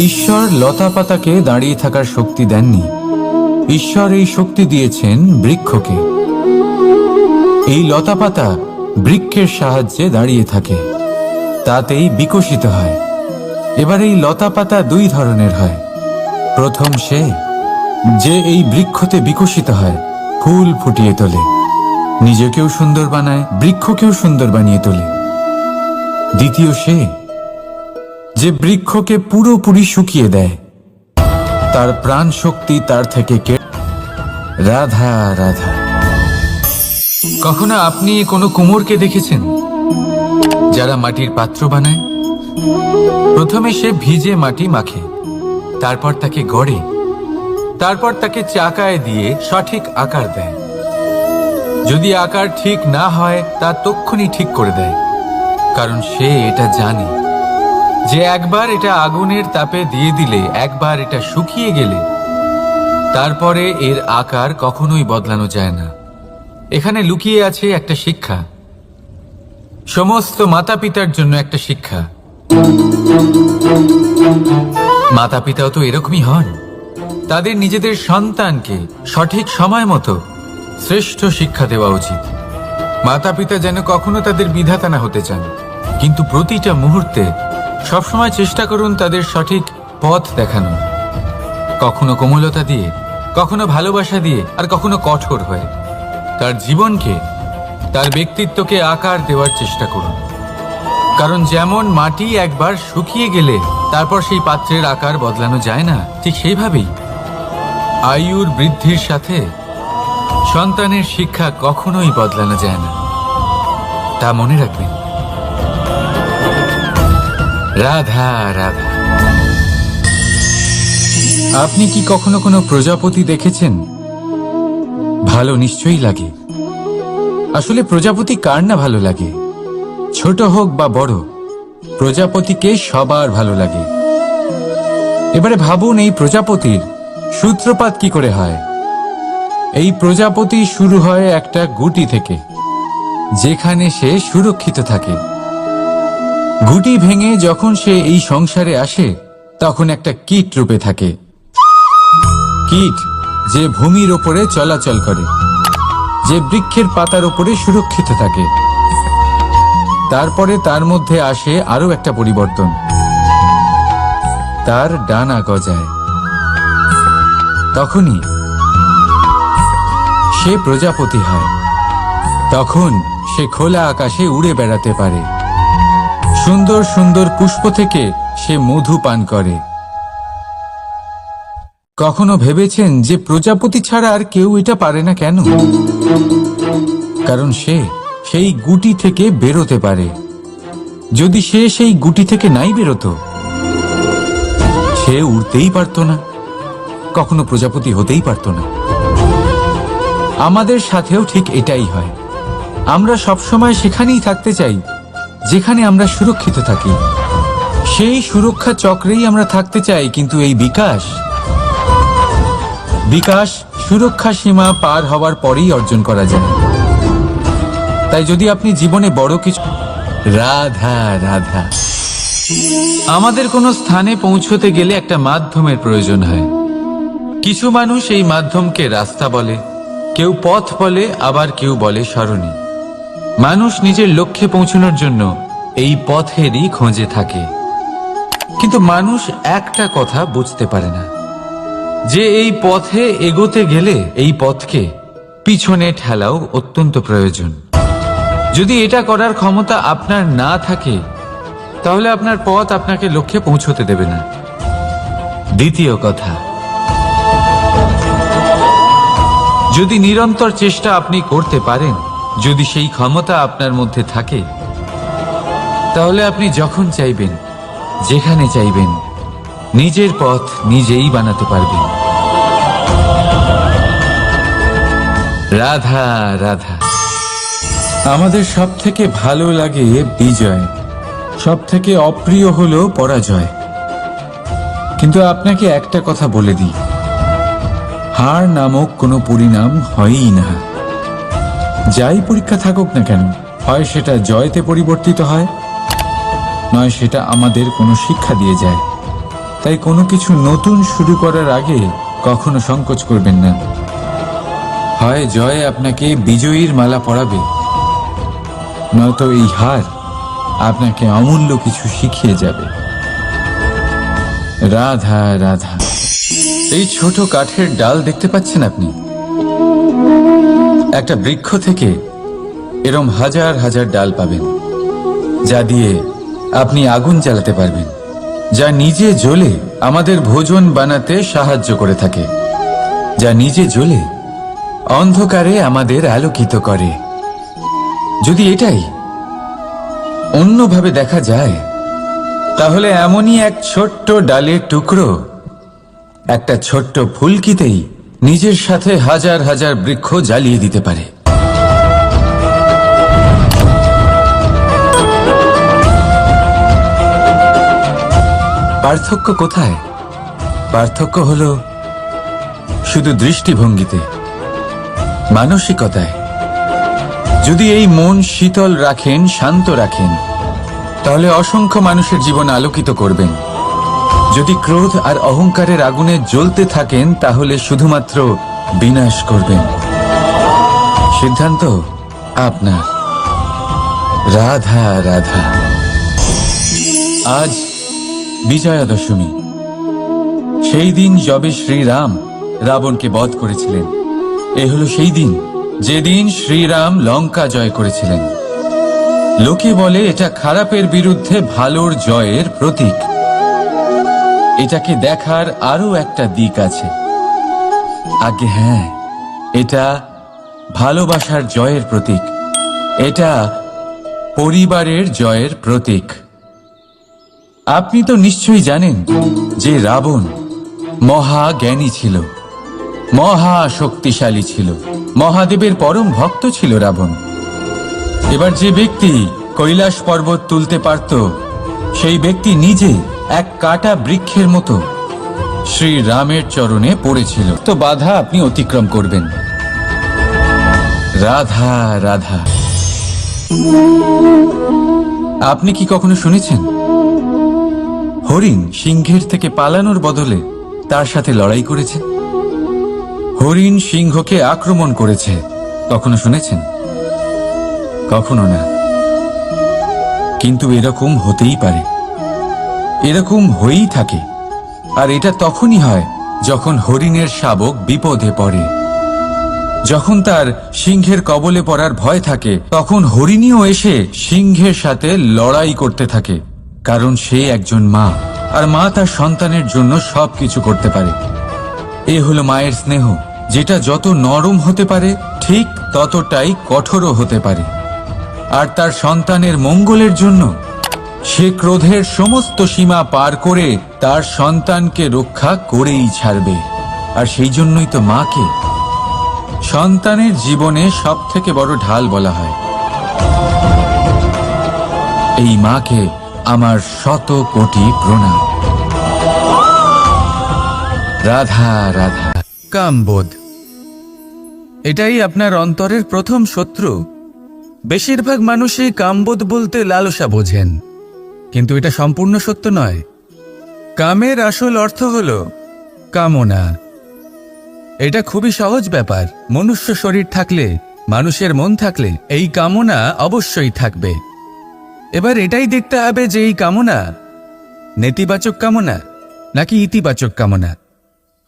ঈশ্বর লতা পাতাকে দাঁড়িয়ে থাকার শক্তি দেননি। ঈশ্বর এই শক্তি দিয়েছেন বৃক্ষকে। এই লতা পাতা বৃক্ষের সাহায্যে দাঁড়িয়ে থাকে, তাতেই বিকশিত হয়। এবার এই লতা পাতা দুই ধরনের হয়। প্রথম সে যে এই বৃক্ষতে বিকশিত হয়, ফুল ফুটিয়ে তোলে, নিজেকেও সুন্দর বানায়, বৃক্ষকেও সুন্দর বানিয়ে তোলে। দ্বিতীয় সে যে বৃক্ষকে পুরোপুরি শুকিয়ে দেয়, তার প্রাণ শক্তি তার থেকে রাধা রাধা। কখনো আপনি কোনো কুমোরকে দেখেছেন যারা মাটির পাত্র বানায়? প্রথমে সে ভিজে মাটি মাখে, তারপর তাকে গড়ে, তারপর তাকে চাকায় দিয়ে সঠিক আকার দেয়। যদি আকার ঠিক না হয় তা তক্ষুনি ঠিক করে দেয়, কারণ সে এটা জানে যে একবার এটা আগুনের তাপে দিয়ে দিলে, একবার এটা শুকিয়ে গেলে তারপরে এর আকার কখনোই বদলানো যায় না। এখানে লুকিয়ে আছে একটা শিক্ষা, সমস্ত মাতা পিতার জন্য একটা শিক্ষা। মাতা পিতাও তো এরকমই হন। তাদের নিজেদের সন্তানকে সঠিক সময় মতো শ্রেষ্ঠ শিক্ষা দেওয়া উচিত। মাতা পিতা যেন কখনো তাদের বিধাতা না হতে চান, কিন্তু প্রতিটা মুহূর্তে সবসময় চেষ্টা করুন তাদের সঠিক পথ দেখানো, কখনো কোমলতা দিয়ে, কখনো ভালোবাসা দিয়ে, আর কখনো কঠোর হয়ে। তার জীবনকে, তার ব্যক্তিত্বকে আকার দেওয়ার চেষ্টা করুন, কারণ যেমন মাটি একবার শুকিয়ে গেলে তারপর সেই পাত্রের আকার বদলানো যায় না, ঠিক সেইভাবেই আয়ুর বৃদ্ধির সাথে সন্তানের শিক্ষা কখনোই বদলানো যায় না। তা মনে রাখবেন। রাধা রাধা। আপনি কি কখনো কোনো প্রজাপতি দেখেছেন? ভালো নিশ্চয়ই লাগে। আসলে প্রজাপতি কার না ভালো লাগে? ছোট হোক বা বড়, প্রজাপতিকে সবার ভালো লাগে। এবারে ভাবুন, এই প্রজাপতির সূত্রপাত কি করে হয়? এই প্রজাপতি শুরু হয় একটা গুটি থেকে, যেখানে সে সুরক্ষিত থাকে। গুটি ভেঙে যখন সে এই সংসারে আসে, তখন একটা কীট রূপে থাকে। কীট যে ভূমির ওপরে চলাচল করে, যে বৃক্ষের পাতার ওপরে সুরক্ষিত থাকে। তারপরে তার মধ্যে আসে আরো একটা পরিবর্তন, তার ডানা গজায়। তখনই সে প্রজাপতি হয়। তখন সে খোলা আকাশে উড়ে বেড়াতে পারে। সুন্দর সুন্দর পুষ্প থেকে সে মধু পান করে। কখনো ভেবেছেন যে প্রজাপতি ছাড়া আর কেউ এটা পারে না কেন? কারণ সে সেই গুটি থেকে বেরোতে পারে। যদি সে সেই গুটি থেকে নাই বেরোতো, সে উড়তেই পারত না, কখনো প্রজাপতি হতেই পারত না। আমাদের সাথেও ঠিক এটাই হয়। আমরা সবসময় সেখানেই থাকতে চাই যেখানে আমরা সুরক্ষিত থাকি। সেই সুরক্ষা চক্রেই আমরা থাকতে চাই, কিন্তু এই বিকাশ সুরক্ষা সীমা পার হওয়ার পরেই অর্জন করা যায়। তাই যদি আপনি জীবনে বড় কিছু, রাধা রাধা। আমাদের কোনো স্থানে পৌঁছতে গেলে একটা মাধ্যমের প্রয়োজন হয়। কিছু মানুষ এই মাধ্যমকে রাস্তা বলে, কেউ পথ বলে, আবার কেউ বলে সরণি। মানুষ নিজের লক্ষ্যে পৌঁছানোর জন্য এই পথেরই খোঁজে থাকে, কিন্তু মানুষ একটা কথা বুঝতে পারে না, যে এই পথে এগোতে গেলে এই পথকে পিছনে ঠেলাও অত্যন্ত প্রয়োজন। যদি এটা করার ক্ষমতা আপনার না থাকে, তাহলে আপনার পথ আপনাকে লক্ষ্যে পৌঁছতে দেবে না। দ্বিতীয় কথা, যদি নিরন্তর চেষ্টা আপনি করতে পারেন, যদি সেই ক্ষমতা আপনার মধ্যে থাকে, তাহলে আপনি যখন চাইবেন, যেখানে চাইবেন, নিজের পথ নিজেই বানাতে পারবেন। রাধা রাধা। আমাদের সব থেকে ভালো লাগে বিজয়, সব থেকে অপ্রিয় হলো পরাজয়। কিন্তু আপনাকে একটা কথা বলে দিই, হার নামক কোনো পরিণাম হয়ই না। যাই পরীক্ষা থাকুক না কেন, হয় সেটা জয়তে পরিবর্তিত হয়, নয় সেটা আমাদের কোনো শিক্ষা দিয়ে যায়। তাই তাই কোনো কিছু নতুন শুরু করার আগে কখনো সংকোচ করবেন না। হয় জয় আপনাকে বিজয়ীর মালা পরাবে, নয়তো এই হার আপনাকে অমূল্য কিছু শিখিয়ে যাবে। রাধা রাধা। এই ছোট কাঠের ডাল দেখতে পাচ্ছেন আপনি? একটা বৃক্ষ থেকে এরম হাজার হাজার ডাল পাবেন, যা দিয়ে আপনি আগুন জ্বালাতে পারবেন, যা নিজে জ্বলে আমাদের ভোজন বানাতে সাহায্য করে থাকে, যা নিজে জ্বলে অন্ধকারে আমাদের আলোকিত করে। যদি এটাই অন্যভাবে দেখা যায়, তাহলে এমনই এক ছোট্ট ডালের টুকরো একটা ছোট্ট ফুলকিতেই নিজের সাথে হাজার হাজার বৃক্ষ জ্বালিয়ে দিতে পারে। পার্থক্য কোথায়? পার্থক্য হলো শুধু দৃষ্টিভঙ্গিতে, মানসিকতায়। যদি এই মন শীতল রাখেন, শান্ত রাখেন, তাহলে অসংখ্য মানুষের জীবন আলোকিত করবেন। যদি ক্রোধ আর অহংকারের আগুনে জ্বলতে থাকেন, তাহলে শুধুমাত্র বিনাশ করবেন। সিদ্ধান্ত আপনার। রাধা রাধা। আজ বিজয়া দশমী, সেই দিন যবে শ্রীরাম রাবণকে বধ করেছিলেন। এ হলো সেই দিন যেদিন শ্রীরাম লঙ্কা জয় করেছিলেন। লোকে বলে এটা খারাপের বিরুদ্ধে ভালোর জয়ের প্রতীক। এটাকে দেখার আরো একটা দিক আছে। আগে হ্যাঁ, এটা ভালোবাসার জয়ের প্রতীক, এটা পরিবারের জয়ের প্রতীক। আপনি তো নিশ্চয়ই জানেন যে রাবণ মহাজ্ঞানী ছিল, মহা শক্তিশালী ছিল, মহাদেবের পরম ভক্ত ছিল রাবণ। এবার যে ব্যক্তি কৈলাস পর্বত তুলতে পারত, সেই ব্যক্তি নিজে এক কাটা বৃক্ষের মতো শ্রীরামের চরণে পড়েছিল। তো বাধা আপনি অতিক্রম করবেন। রাধা রাধা। আপনি কি কখনো শুনেছেন হরিণ সিংহের থেকে পালানোর বদলে তার সাথে লড়াই করেছে? হরিণ সিংহকে আক্রমণ করেছে, কখনো শুনেছেন? কখনো না। কিন্তু এরকম হতেই পারে, এরকম হয়েই থাকে। আর এটা তখনই হয় যখন হরিণের শাবক বিপদে পড়ে, যখন তার সিংহের কবলে পড়ার ভয় থাকে, তখন হরিণীও এসে সিংহের সাথে লড়াই করতে থাকে। কারণ সে একজন মা, আর মা তার সন্তানের জন্য সবকিছু করতে পারে। এ হলো মায়ের স্নেহ, যেটা যত নরম হতে পারে ঠিক ততটাই কঠোরও হতে পারে। আর তার সন্তানের মঙ্গলের জন্য সে ক্রোধের সমস্ত সীমা পার করে তার সন্তানকে রক্ষা করেই ছাড়বে। আর সেই জন্যই তো মাকে সন্তানের জীবনে সব থেকে বড় ঢাল বলা হয়। এই মাকে আমার শত কোটি প্রণাম। রাধা রাধা। কামবোধ, এটাই আপনার অন্তরের প্রথম শত্রু। বেশিরভাগ মানুষই কামবোধ বলতে লালসা বোঝেন, কিন্তু এটা সম্পূর্ণ সত্য নয়। কামের আসল অর্থ হল কামনা। এটা খুবই সহজ ব্যাপার। মনুষ্য শরীর থাকলে, মানুষের মন থাকলে এই কামনা অবশ্যই থাকবে। এবার এটাই দেখতে হবে যে এই কামনা নেতিবাচক কামনা নাকি ইতিবাচক কামনা।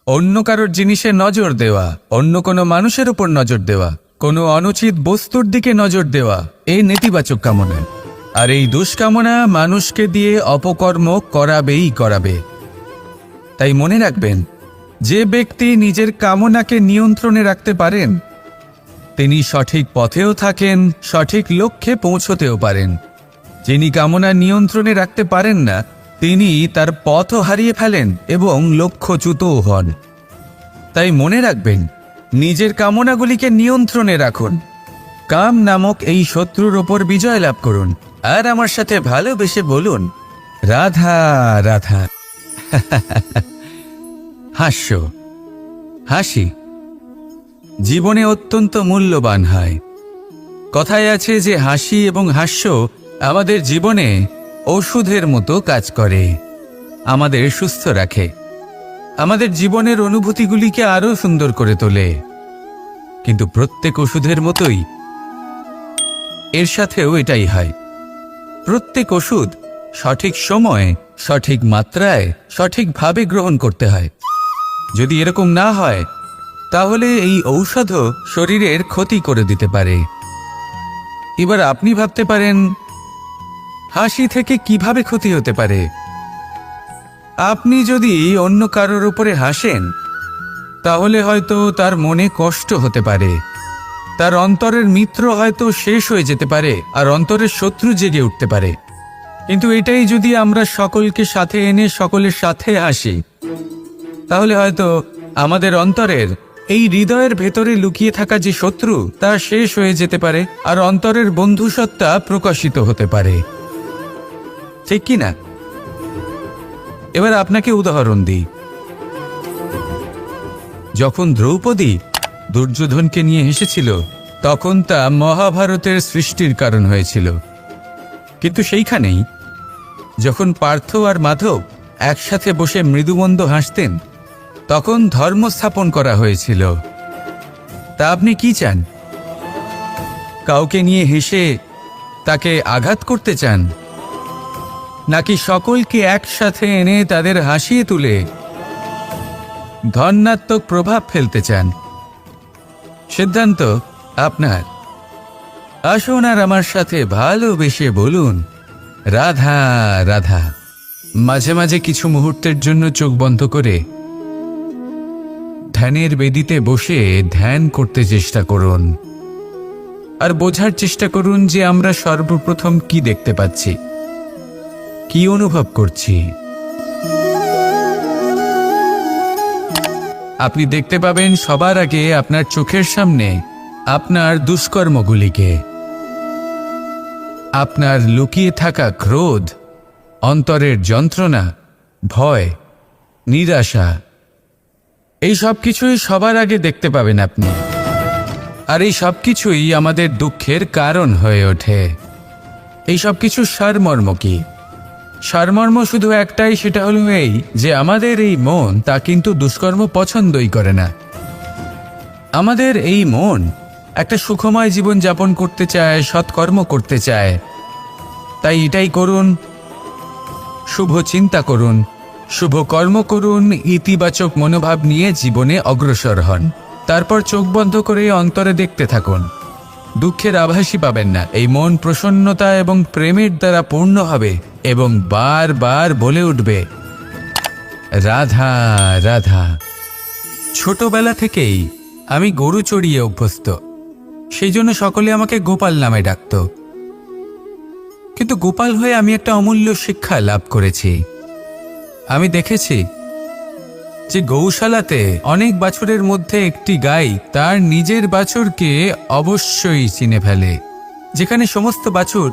অন্য কারোর জিনিসে নজর দেওয়া, অন্য কোনো মানুষের উপর নজর দেওয়া, কোনো অনুচিত বস্তুর দিকে নজর দেওয়া, এই নেতিবাচক কামনা। আর এই দুষ্কামনা মানুষকে দিয়ে অপকর্ম করাবেই করাবে। তাই মনে রাখবেন, যে ব্যক্তি নিজের কামনাকে নিয়ন্ত্রণে রাখতে পারেন, তিনি সঠিক পথেও থাকেন, সঠিক লক্ষ্যে পৌঁছতেও পারেন। যিনি কামনা নিয়ন্ত্রণে রাখতে পারেন না, তিনি তার পথও হারিয়ে ফেলেন এবং লক্ষ্যচ্যুতও হন। তাই মনে রাখবেন, নিজের কামনাগুলিকে নিয়ন্ত্রণে রাখুন। কাম নামক এই শত্রুর ওপর বিজয় লাভ করুন। আর আমার সাথে ভালোবেসে বলুন, রাধা রাধা। হাস্য, হাসি জীবনে অত্যন্ত মূল্যবান হয়। কথায় আছে যে হাসি এবং হাস্য আমাদের জীবনে ওষুধের মতো কাজ করে। আমাদের সুস্থ রাখে, আমাদের জীবনের অনুভূতিগুলিকে আরো সুন্দর করে তোলে। কিন্তু প্রত্যেক ওষুধের মতোই এর সাথেও এটাই হয়। প্রত্যেক ওষুধ সঠিক সময়ে, সঠিক মাত্রায়, সঠিকভাবে গ্রহণ করতে হয়। যদি এরকম না হয় তাহলে এই ঔষধও শরীরের ক্ষতি করে দিতে পারে। এবার আপনি ভাবতে পারেন, হাসি থেকে কিভাবে ক্ষতি হতে পারে? আপনি যদি অন্য কারোর উপরে হাসেন তাহলে হয়তো তার মনে কষ্ট হতে পারে, তার অন্তরের মিত্র হয়তো শেষ হয়ে যেতে পারে, আর অন্তরের শত্রু জেগে উঠতে পারে। কিন্তু এটাই যদি আমরা সকলকে সাথে এনে সকলের সাথে হাসি, তাহলে হয়তো আমাদের অন্তরের এই হৃদয়ের ভেতরে লুকিয়ে থাকা যে শত্রু তা শেষ হয়ে যেতে পারে, আর অন্তরের বন্ধুসত্তা প্রকাশিত হতে পারে। ঠিক কি না? এবার আপনাকে উদাহরণ দিই। যখন দ্রৌপদী দুর্যোধনকে নিয়ে হেসেছিল তখন তা মহাভারতের সৃষ্টির কারণ হয়েছিল। কিন্তু সেইখানেই যখন পার্থ আর মাধব একসাথে বসে মৃদুমন্দ হাসতেন তখন ধর্ম স্থাপন করা হয়েছিল। তা আপনি কি চান? কাউকে নিয়ে হেসে তাকে আঘাত করতে চান, নাকি সকলকে একসাথে এনে তাদের হাসিয়ে তুলে ধনাত্মক প্রভাব ফেলতে চান? সিদ্ধান্ত আপনার। আসুন আর আমার সাথে ভালোবেসে বলুন, রাধা রাধা। মাঝে মাঝে কিছু মুহূর্তের জন্য চোখ বন্ধ করে ধ্যানের বেদিতে বসে ধ্যান করতে চেষ্টা করুন, আর বোঝার চেষ্টা করুন যে আমরা সর্বপ্রথম কি দেখতে পাচ্ছি, কি অনুভব করছি। আপনি দেখতে পাবেন সবার আগে আপনার চোখের সামনে আপনার দুষ্কর্মগুলিকে, আপনার লুকিয়ে থাকা ক্রোধ, অন্তরের যন্ত্রণা, ভয়, নিরাশা, এই সব কিছুই সবার আগে দেখতে পাবেন আপনি। আর এই সব কিছুই আমাদের দুঃখের কারণ হয়ে ওঠে। এই সব কিছুর সারমর্ম কি? সারমর্ম শুধু একটাই, সেটা হলো এই যে আমাদের এই মন তা কিন্তু দুষ্কর্ম পছন্দই করে না। আমাদের এই মন একটা সুখময় জীবন যাপন করতে চায়, সৎকর্ম করতে চায়। তাই এটাই করুন, শুভ চিন্তা করুন, শুভ কর্ম করুন, ইতিবাচক মনোভাব নিয়ে জীবনে অগ্রসর হন। তারপর চোখ বন্ধ করে অন্তরে দেখতে থাকুন। দুঃখের আভাসই পাবেন না। এই মন প্রসন্নতা এবং প্রেমের দ্বারা পূর্ণ হবে এবং বারবার বলে উঠবে, রাধা রাধা। ছোটবেলা থেকেই আমি গরু চড়িয়ে অভ্যস্ত, সেই জন্য সকলে আমাকে গোপাল নামে ডাকত। কিন্তু গোপাল হয়ে আমি একটা অমূল্য শিক্ষা লাভ করেছি। আমি দেখেছি যে গৌশালাতে অনেক বাছুরের মধ্যে একটি গাই তার নিজের বাছুরকে অবশ্যই চিনে ফেলে। যেখানে সমস্ত বাছুর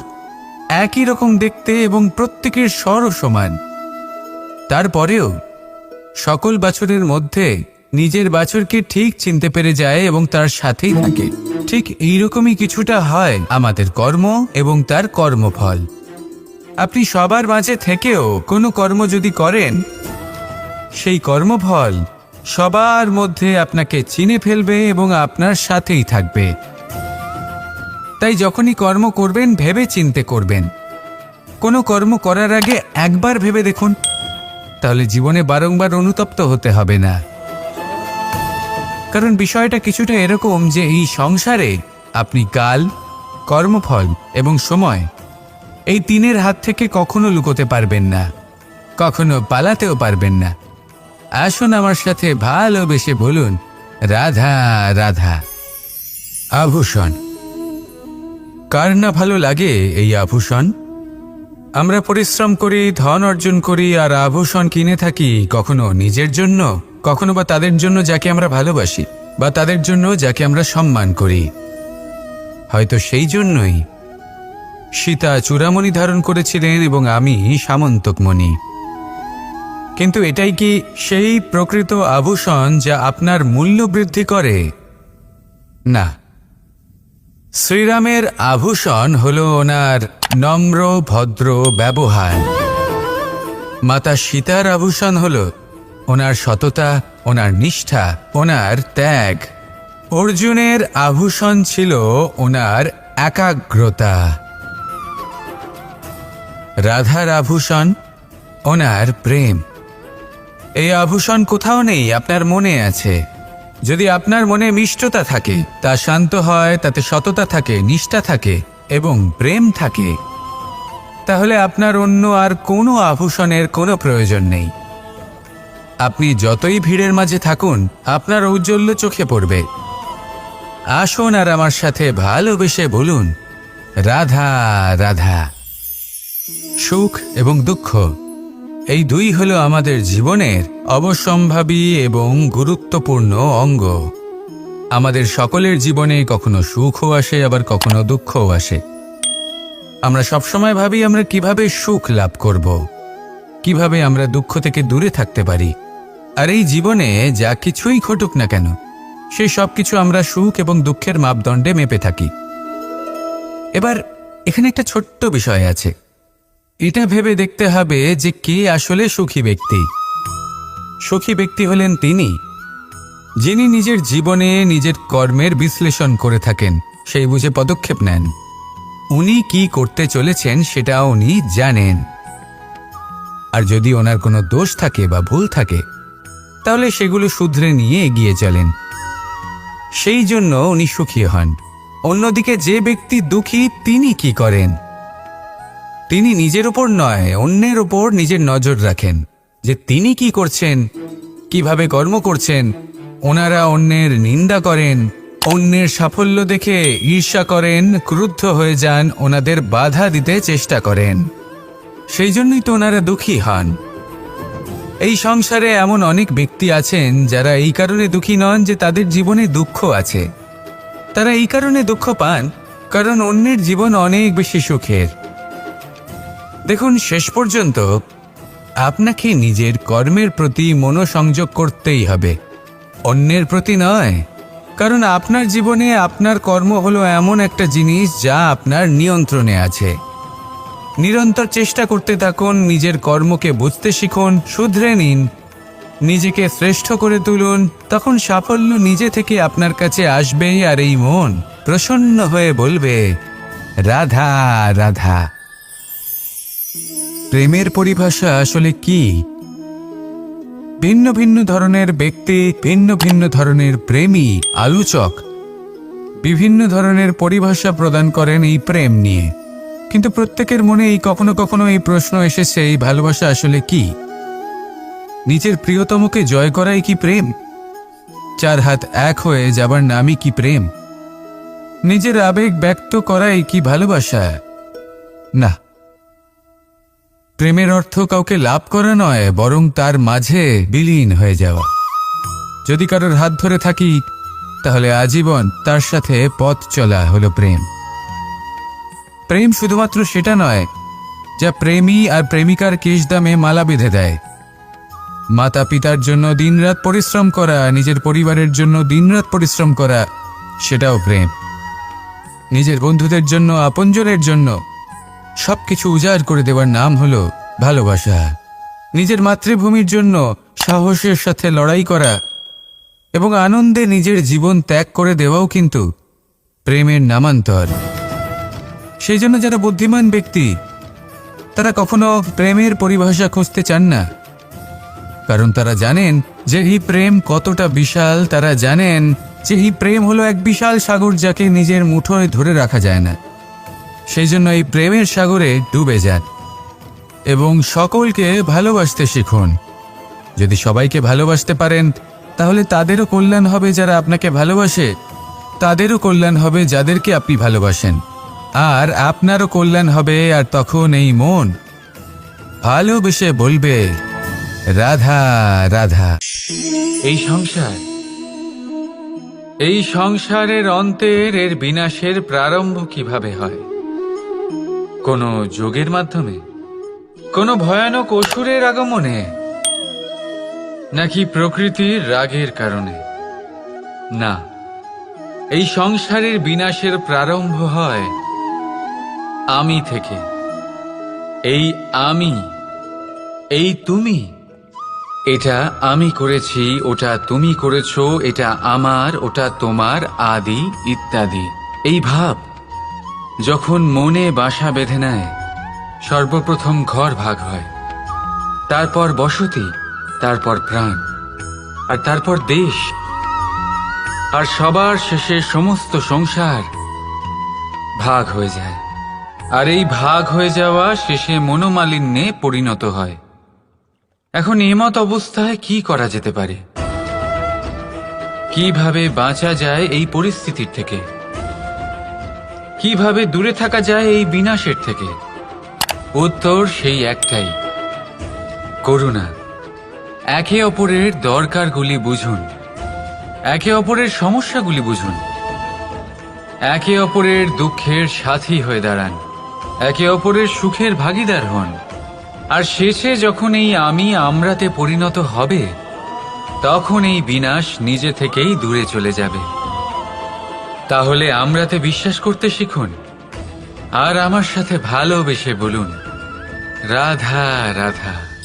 একই রকম দেখতে এবং প্রত্যেকের স্বরও সমান, তারপরেও সকল বাছুরের মধ্যে নিজের বাছুরকে ঠিক চিনতে পেরে যায় এবং তার সাথেই থাকে। ঠিক এইরকমই কিছুটা হয় আমাদের কর্ম এবং তার কর্মফল। আপনি সবার মাঝে থেকেও কোনো কর্ম যদি করেন, সেই কর্মফল সবার মধ্যে আপনাকে চিনে ফেলবে এবং আপনার সাথেই থাকবে। তাই যখনই কর্ম করবেন ভেবে চিন্তে করবেন। কোনো কর্ম করার আগে একবার ভেবে দেখুন, তাহলে জীবনে বারংবার অনুতপ্ত হতে হবে না। কারণ বিষয়টা কিছুটা এরকম যে এই সংসারে আপনি কাল, কর্মফল এবং সময়, এই তিনের হাত থেকে কখনো লুকোতে পারবেন না, কখনো পালাতেও পারবেন না। আসুন আমার সাথে ভালোবেসে বলুন, রাধা রাধা। আভূষণ। কার না ভালো লাগে এই আভূষণ? আমরা পরিশ্রম করি, ধন অর্জন করি, আর আভূষণ কিনে থাকি, কখনো নিজের জন্য, কখনো বা তাদের জন্য যাকে আমরা ভালোবাসি, বা তাদের জন্য যাকে আমরা সম্মান করি। হয়তো সেই জন্যই সীতা চূড়ামণি ধারণ করেছিলেন এবং আমি সামন্তকমণি। কিন্তু এটাই কি সেই প্রকৃত আভূষণ যা আপনার মূল্য বৃদ্ধি করে? না। শ্রীরামের আভূষণ হল ওনার নম্র ভদ্র ব্যবহার। মাতা সীতার আভূষণ হল ওনার সততা, ওনার নিষ্ঠা, ওনার ত্যাগ। অর্জুনের আভূষণ ছিল ওনার একাগ্রতা। রাধার আভূষণ ওনার প্রেম। এই আভূষণ কোথাও নেই, আপনার মনে আছে। যদি আপনার মনে মিষ্টতা থাকে, তা শান্ত হয়, তাতে সততা থাকে, নিষ্ঠা থাকে এবং প্রেম থাকে, তাহলে আপনার অন্য আর কোনো আভূষণের কোনো প্রয়োজন নেই। আপনি যতই ভিড়ের মাঝে থাকুন, আপনার ঔজ্জ্বল্য চোখে পড়বে। আসুন আর আমার সাথে ভালোবেসে বলুন, রাধা রাধা। সুখ এবং দুঃখ, এই দুই হলো আমাদের জীবনের অবশ্যম্ভাবী এবং গুরুত্বপূর্ণ অঙ্গ। আমাদের সকলের জীবনে কখনো সুখও আসে, আবার কখনো দুঃখও আসে। আমরা সবসময় ভাবি আমরা কিভাবে সুখ লাভ করব, কিভাবে আমরা দুঃখ থেকে দূরে থাকতে পারি। আর এই জীবনে যা কিছুই ঘটুক না কেন, সেই সব কিছু আমরা সুখ এবং দুঃখের মাপদণ্ডে মেপে থাকি। এবার এখানে একটা ছোট্ট বিষয় আছে। এটা ভেবে দেখতে হবে যে কে আসলে সুখী ব্যক্তি। সুখী ব্যক্তি হলেন তিনি, যিনি নিজের জীবনে নিজের কর্মের বিশ্লেষণ করে থাকেন, সেই বুঝে পদক্ষেপ নেন। উনি কি করতে চলেছেন সেটা উনি জানেন। আর যদি ওনার কোনো দোষ থাকে বা ভুল থাকে, তাহলে সেগুলো শুধরে নিয়ে এগিয়ে চলেন। সেই জন্য উনি সুখী হন। অন্যদিকে যে ব্যক্তি দুঃখী, তিনি কি করেন? তিনি নিজের উপর নয়, অন্যের উপর নিজের নজর রাখেন, যে তিনি কি করছেন, কিভাবে কর্ম করছেন। ওনারা অন্যের নিন্দা করেন, অন্যের সাফল্য দেখে ঈর্ষা করেন, ক্রুদ্ধ হয়ে যান, ওনাদের বাধা দিতে চেষ্টা করেন। সেই জন্যই তো ওনারা দুঃখী হন। এই সংসারে এমন অনেক ব্যক্তি আছেন যারা এই কারণে দুঃখী নন যে তাদের জীবনে দুঃখ আছে। তারা এই কারণে দুঃখ পান কারণ অন্যের জীবন অনেক বেশি সুখের। দেখুন, শেষ পর্যন্ত আপনাকে নিজের কর্মের প্রতি মনোসংযোগ করতেই হবে, অন্যের প্রতি নয়। কারণ আপনার জীবনে আপনার কর্ম হলো এমন একটা জিনিস যা আপনার নিয়ন্ত্রণে আছে। নিরন্তর চেষ্টা করতে থাকুন, নিজের কর্মকে বুঝতে শিখুন, শুধরে নিন, নিজেকে শ্রেষ্ঠ করে তুলুন। তখন সাফল্য নিজে থেকে আপনার কাছে আসবে, আর এই মন প্রসন্ন হয়ে বলবে, রাধা রাধা। প্রেমের পরিভাষা আসলে কি? ভিন্ন ভিন্ন ধরনের ব্যক্তি, ভিন্ন ভিন্ন ধরনের প্রেমী, আলোচক বিভিন্ন ধরনের পরিভাষা প্রদান করেন এই প্রেম নিয়ে। কিন্তু প্রত্যেকের মনেই কখনো কখনো এই প্রশ্ন এসেছে, এই ভালোবাসা আসলে কি? নিজের প্রিয়তমকে জয় করাই কি প্রেম? চার হাত এক হয়ে যাবার নামই কি প্রেম? নিজের আবেগ ব্যক্ত করাই কি ভালোবাসা? না, প্রেমের অর্থ কাউকে লাভ করা নয়, বরং তার মাঝে বিলীন হয়ে যাওয়া। যদি কারোর হাত ধরে থাকি, তাহলে আজীবন তার সাথে পথ চলা হলো প্রেম। প্রেম শুধুমাত্র সেটা নয় যা প্রেমী আর প্রেমিকার কেশদামে মালা বেঁধে দেয়। মাতা পিতার জন্য দিনরাত পরিশ্রম করা, নিজের পরিবারের জন্য দিনরাত পরিশ্রম করা, সেটাও প্রেম। নিজের বন্ধুদের জন্য, আপনজনের জন্য সবকিছু উজাড় করে দেওয়ার নাম হলো ভালোবাসা। নিজের মাতৃভূমির জন্য সাহসের সাথে লড়াই করা এবং আনন্দে নিজের জীবন ত্যাগ করে দেওয়াও কিন্তু প্রেমের নামান্তর। সেই জন্য যারা বুদ্ধিমান ব্যক্তি, তারা কখনো প্রেমের পরিভাষা খুঁজতে চান না। কারণ তারা জানেন যে এই প্রেম কতটা বিশাল। তারা জানেন যে এই প্রেম হলো এক বিশাল সাগর, যাকে নিজের মুঠোয় ধরে রাখা যায় না। সেই জন্য এই প্রেমের সাগরে ডুবে যান এবং সকলকে ভালোবাসতে শিখুন। যদি সবাইকে ভালোবাসতে পারেন, তাহলে তাদেরও কল্যাণ হবে যারা আপনাকে ভালোবাসে, তাদেরও কল্যাণ হবে যাদেরকে আপনি ভালোবাসেন, আর আপনারও কল্যাণ হবে। আর তখন এই মন ভালোবেসে বলবে, রাধা রাধা। এই সংসারের অন্তের, এর বিনাশের প্রারম্ভ কিভাবে হয়? কোনো যোগের মাধ্যমে? কোনো ভয়ানক অসুরের আগমনে? নাকি প্রকৃতির রাগের কারণে? না, এই সংসারের বিনাশের প্রারম্ভ হয় আমি থেকে। এই আমি, এই তুমি, এটা আমি করেছি, ওটা তুমি করেছো, এটা আমার, ওটা তোমার, আদি ইত্যাদি। এই ভাব যখন মনে বাসা বেঁধে নেয়, সর্বপ্রথম ঘর ভাগ হয়, তারপর বসতি, তারপর প্রাণ, আর তারপর দেশ, আর সবার শেষে সমস্ত সংসার ভাগ হয়ে যায়। আর এই ভাগ হয়ে যাওয়া শেষে মনোমালিন্যে পরিণত হয়। এখন এমত অবস্থায় কি করা যেতে পারে? কিভাবে বাঁচা যায় এই পরিস্থিতির থেকে? কিভাবে দূরে থাকা যায় এই বিনাশের থেকে? উত্তর সেই একটাই, করুণা। একে অপরের দরকারগুলি বুঝুন, একে অপরের সমস্যাগুলি বুঝুন, একে অপরের দুঃখের সাথী হয়ে দাঁড়ান, একে অপরের সুখের ভাগীদার হন। আর শেষে যখন এই আমি আমরাতে পরিণত হবে, তখন এই বিনাশ নিজে থেকেই দূরে চলে যাবে। তাহলে আমরাতে বিশ্বাস করতে শিখুন, আর আমার সাথে ভালোবেসে বলুন, রাধা রাধা।